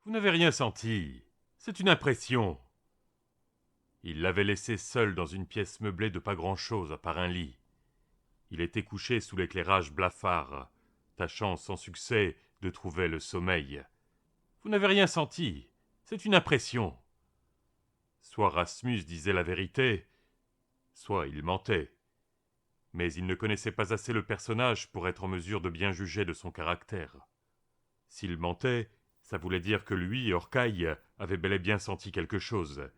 Vous n'avez rien senti. C'est une impression. Il l'avait laissé seul dans une pièce meublée de pas grand-chose à part un lit. Il était couché sous l'éclairage blafard, tâchant sans succès de trouver le sommeil. Vous n'avez rien senti. C'est une impression. Soit Rasmus disait la vérité, soit il mentait. Mais il ne connaissait pas assez le personnage pour être en mesure de bien juger de son caractère. S'il mentait, ça voulait dire que lui, Orcaille, avait bel et bien senti quelque chose,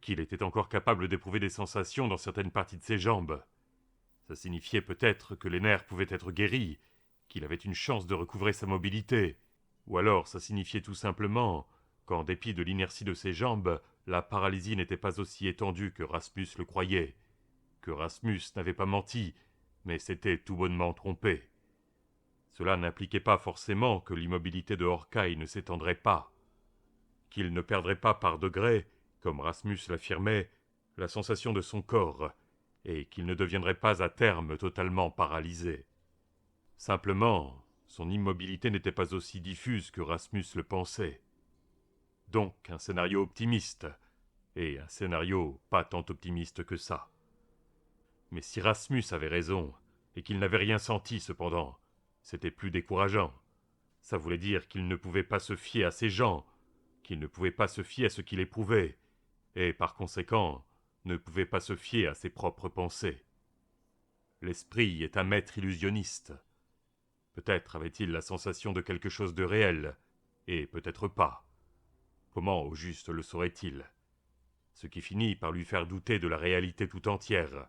qu'il était encore capable d'éprouver des sensations dans certaines parties de ses jambes. Ça signifiait peut-être que les nerfs pouvaient être guéris, qu'il avait une chance de recouvrer sa mobilité, ou alors ça signifiait tout simplement qu'en dépit de l'inertie de ses jambes, la paralysie n'était pas aussi étendue que Rasmus le croyait, que Rasmus n'avait pas menti, mais s'était tout bonnement trompé. Cela n'impliquait pas forcément que l'immobilité de Orcaille ne s'étendrait pas, qu'il ne perdrait pas par degrés, comme Rasmus l'affirmait, la sensation de son corps, et qu'il ne deviendrait pas à terme totalement paralysé. Simplement, son immobilité n'était pas aussi diffuse que Rasmus le pensait. Donc un scénario optimiste, et un scénario pas tant optimiste que ça. Mais si Rasmus avait raison, et qu'il n'avait rien senti cependant, c'était plus décourageant. Ça voulait dire qu'il ne pouvait pas se fier à ces gens, qu'il ne pouvait pas se fier à ce qu'il éprouvait, et par conséquent, ne pouvait pas se fier à ses propres pensées. L'esprit est un maître illusionniste. Peut-être avait-il la sensation de quelque chose de réel, et peut-être pas. Comment au juste le saurait-il? Ce qui finit par lui faire douter de la réalité tout entière.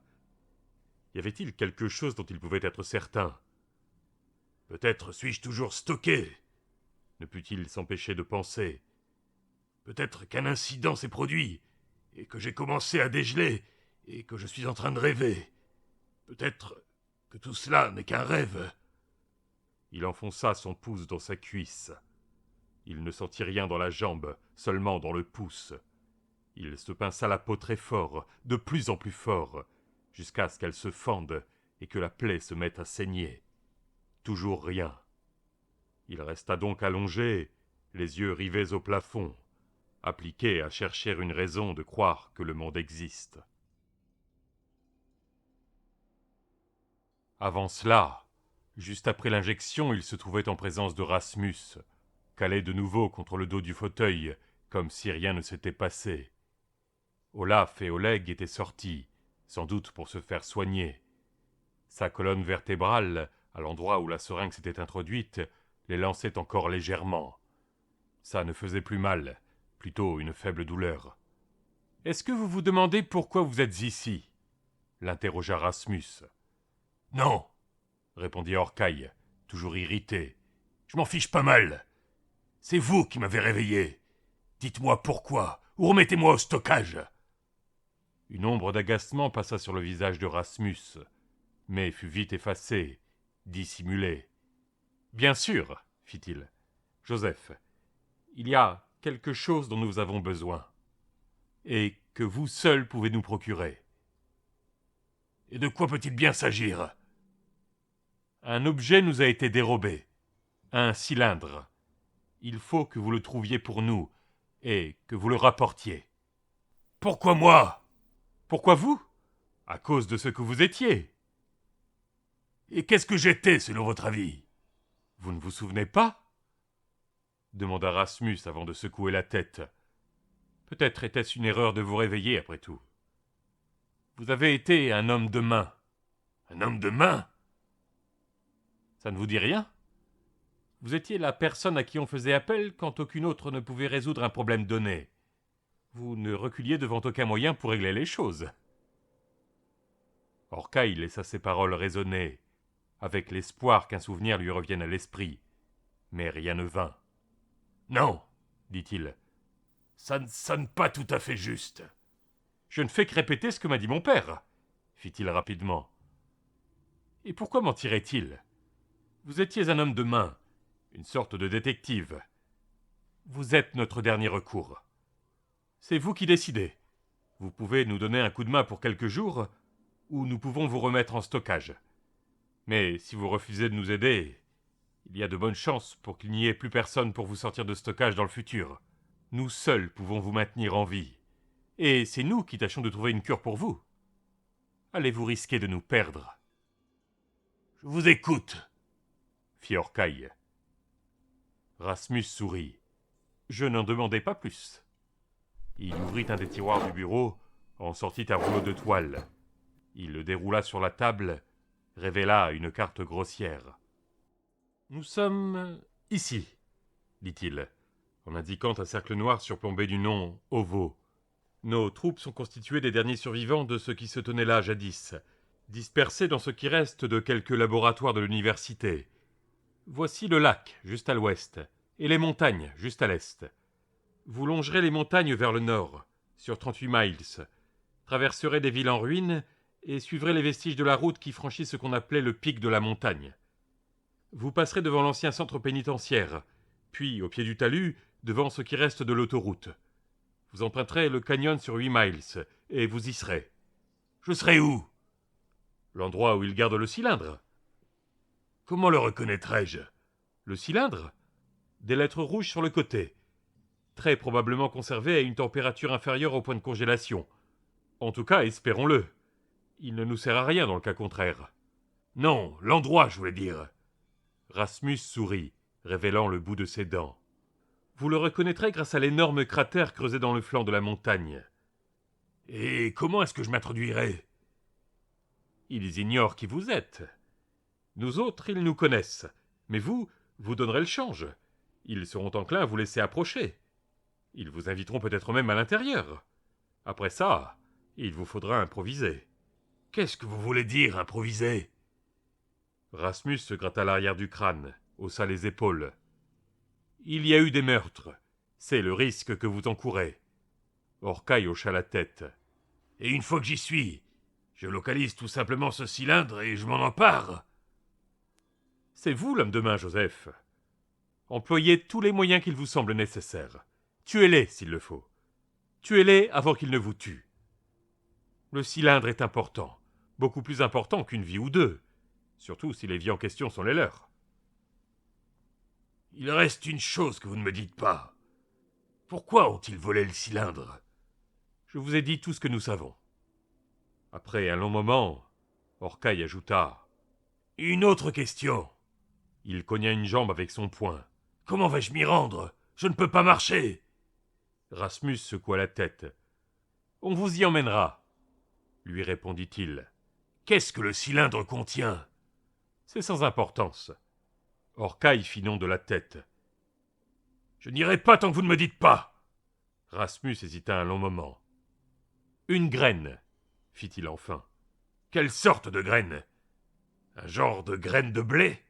Y avait-il quelque chose dont il pouvait être certain? Peut-être suis-je toujours stocké, ne put-il s'empêcher de penser. Peut-être qu'un incident s'est produit, et que j'ai commencé à dégeler, et que je suis en train de rêver. Peut-être que tout cela n'est qu'un rêve. Il enfonça son pouce dans sa cuisse. Il ne sentit rien dans la jambe, seulement dans le pouce. Il se pinça la peau très fort, de plus en plus fort, jusqu'à ce qu'elle se fende et que la plaie se mette à saigner. Toujours rien. Il resta donc allongé, les yeux rivés au plafond, appliqué à chercher une raison de croire que le monde existe. Avant cela, juste après l'injection, il se trouvait en présence de Rasmus, calé de nouveau contre le dos du fauteuil, comme si rien ne s'était passé. Olaf et Oleg étaient sortis, sans doute pour se faire soigner. Sa colonne vertébrale, à l'endroit où la seringue s'était introduite, les lançait encore légèrement. Ça ne faisait plus mal, plutôt une faible douleur. « Est-ce que vous vous demandez pourquoi vous êtes ici ?» l'interrogea Rasmus. « Non, » répondit Orcaille, toujours irrité. « Je m'en fiche pas mal. C'est vous qui m'avez réveillé. Dites-moi pourquoi, ou remettez-moi au stockage. » Une ombre d'agacement passa sur le visage de Rasmus, mais fut vite effacée, dissimulée. « Bien sûr, fit-il. Joseph, il y a quelque chose dont nous avons besoin, et que vous seul pouvez nous procurer. » « Et de quoi peut-il bien s'agir ?» Un objet nous a été dérobé. Un cylindre. Il faut que vous le trouviez pour nous, et que vous le rapportiez. « Pourquoi moi ?»« Pourquoi vous ? À cause de ce que vous étiez. »« Et qu'est-ce que j'étais, selon votre avis ?»« Vous ne vous souvenez pas ?» demanda Rasmus avant de secouer la tête. Peut-être était-ce une erreur de vous réveiller, après tout. Vous avez été un homme de main. Un homme de main ? Ça ne vous dit rien ? Vous étiez la personne à qui on faisait appel quand aucune autre ne pouvait résoudre un problème donné. Vous ne reculiez devant aucun moyen pour régler les choses. Orcaille laissa ces paroles résonner, avec l'espoir qu'un souvenir lui revienne à l'esprit. Mais rien ne vint. « Non, dit-il, ça ne sonne pas tout à fait juste. »« Je ne fais que répéter ce que m'a dit mon père, fit-il rapidement. Et pourquoi mentirait-il ? Vous étiez un homme de main, une sorte de détective. Vous êtes notre dernier recours. C'est vous qui décidez. Vous pouvez nous donner un coup de main pour quelques jours, ou nous pouvons vous remettre en stockage. Mais si vous refusez de nous aider, Il y a de bonnes chances pour qu'il n'y ait plus personne pour vous sortir de stockage dans le futur. Nous seuls pouvons vous maintenir en vie. Et c'est nous qui tâchons de trouver une cure pour vous. Allez-vous risquer de nous perdre? Je vous écoute, fit Orcaille. Rasmus sourit. Je n'en demandais pas plus. Il ouvrit un des tiroirs du bureau, en sortit un rouleau de toile. Il le déroula sur la table, révéla une carte grossière. « Nous sommes ici, dit-il, en indiquant un cercle noir surplombé du nom Ovo. Nos troupes sont constituées des derniers survivants de ceux qui se tenaient là jadis, dispersés dans ce qui reste de quelques laboratoires de l'université. Voici le lac, juste à l'ouest, et les montagnes, juste à l'est. Vous longerez les montagnes vers le nord, sur 38 miles, traverserez des villes en ruine et suivrez les vestiges de la route qui franchit ce qu'on appelait le pic de la montagne. Vous passerez devant l'ancien centre pénitentiaire, puis, au pied du talus, devant ce qui reste de l'autoroute. Vous emprunterez le canyon sur 8 miles, et vous y serez. Je serai où? L'endroit où il garde le cylindre. Comment le reconnaîtrai-je? Le cylindre? Des lettres rouges sur le côté. Très probablement conservé à une température inférieure au point de congélation. En tout cas, espérons-le. Il ne nous sert à rien dans le cas contraire. Non, l'endroit, je voulais dire. Rasmus sourit, révélant le bout de ses dents. Vous le reconnaîtrez grâce à l'énorme cratère creusé dans le flanc de la montagne. Et comment est-ce que je m'introduirai? Ils ignorent qui vous êtes. Nous autres, ils nous connaissent. Mais vous, vous donnerez le change. Ils seront enclins à vous laisser approcher. Ils vous inviteront peut-être même à l'intérieur. Après ça, il vous faudra improviser. Qu'est-ce que vous voulez dire, improviser? Rasmus se gratta l'arrière du crâne, haussa les épaules. Il y a eu des meurtres. C'est le risque que vous encourez. Orcaille hocha la tête. Et une fois que j'y suis, je localise tout simplement ce cylindre et je m'en empare. C'est vous l'homme de main, Joseph. Employez tous les moyens qu'il vous semble nécessaires. Tuez-les s'il le faut. Tuez-les avant qu'ils ne vous tuent. Le cylindre est important, beaucoup plus important qu'une vie ou deux, surtout si les vies en question sont les leurs. Il reste une chose que vous ne me dites pas. Pourquoi ont-ils volé le cylindre? Je vous ai dit tout ce que nous savons. Après un long moment, Orcaille ajouta « Une autre question. » Il cogna une jambe avec son poing. « Comment vais-je m'y rendre? Je ne peux pas marcher. » Rasmus secoua la tête. « On vous y emmènera, » lui répondit-il. « Qu'est-ce que le cylindre contient? » C'est sans importance. Orcaille fit non de la tête. « Je n'irai pas tant que vous ne me dites pas. » Rasmus hésita un long moment. « Une graine, » fit-il enfin. « Quelle sorte de graine? Un genre de graine de blé? »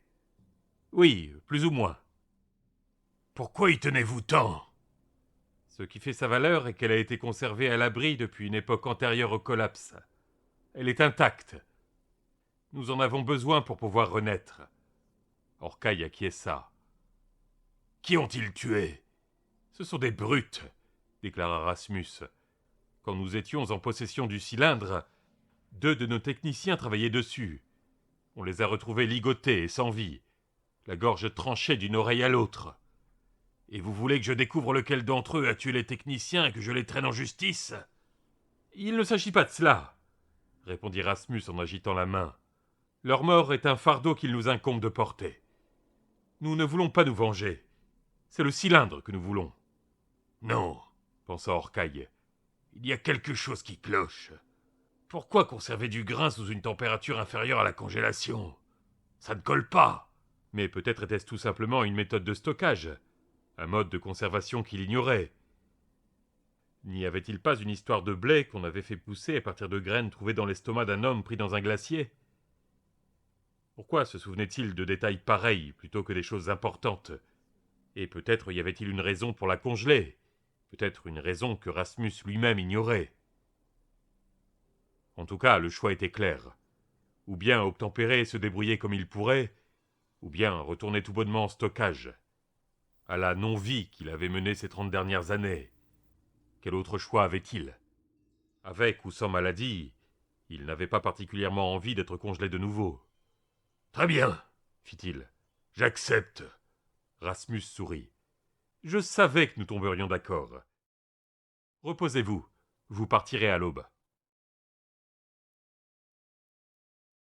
Oui, plus ou moins. « Pourquoi y tenez-vous tant? » Ce qui fait sa valeur est qu'elle a été conservée à l'abri depuis une époque antérieure au collapse. Elle est intacte. Nous en avons besoin pour pouvoir renaître. Orcaille acquiesça. « Qui ont-ils tué? » Ce sont des brutes, déclara Rasmus. Quand nous étions en possession du cylindre, 2 de nos techniciens travaillaient dessus. On les a retrouvés ligotés et sans vie, la gorge tranchée d'une oreille à l'autre. Et vous voulez que je découvre lequel d'entre eux a tué les techniciens et que je les traîne en justice? Il ne s'agit pas de cela, répondit Rasmus en agitant la main. Leur mort est un fardeau qu'il nous incombe de porter. Nous ne voulons pas nous venger. C'est le cylindre que nous voulons. Non, pensa Orcaille. Il y a quelque chose qui cloche. Pourquoi conserver du grain sous une température inférieure à la congélation? Ça ne colle pas. Mais peut-être était-ce tout simplement une méthode de stockage, un mode de conservation qu'il ignorait. N'y avait-il pas une histoire de blé qu'on avait fait pousser à partir de graines trouvées dans l'estomac d'un homme pris dans un glacier? Pourquoi se souvenait-il de détails pareils plutôt que des choses importantes? Et peut-être y avait-il une raison pour la congeler, peut-être une raison que Rasmus lui-même ignorait. En tout cas, le choix était clair. Ou bien obtempérer et se débrouiller comme il pourrait, ou bien retourner tout bonnement en stockage. À la non-vie qu'il avait menée ces 30 dernières années. Quel autre choix avait-il? Avec ou sans maladie, il n'avait pas particulièrement envie d'être congelé de nouveau. « Très bien, » fit-il. J'accepte. Rasmus sourit. Je savais que nous tomberions d'accord. Reposez-vous, vous partirez à l'aube.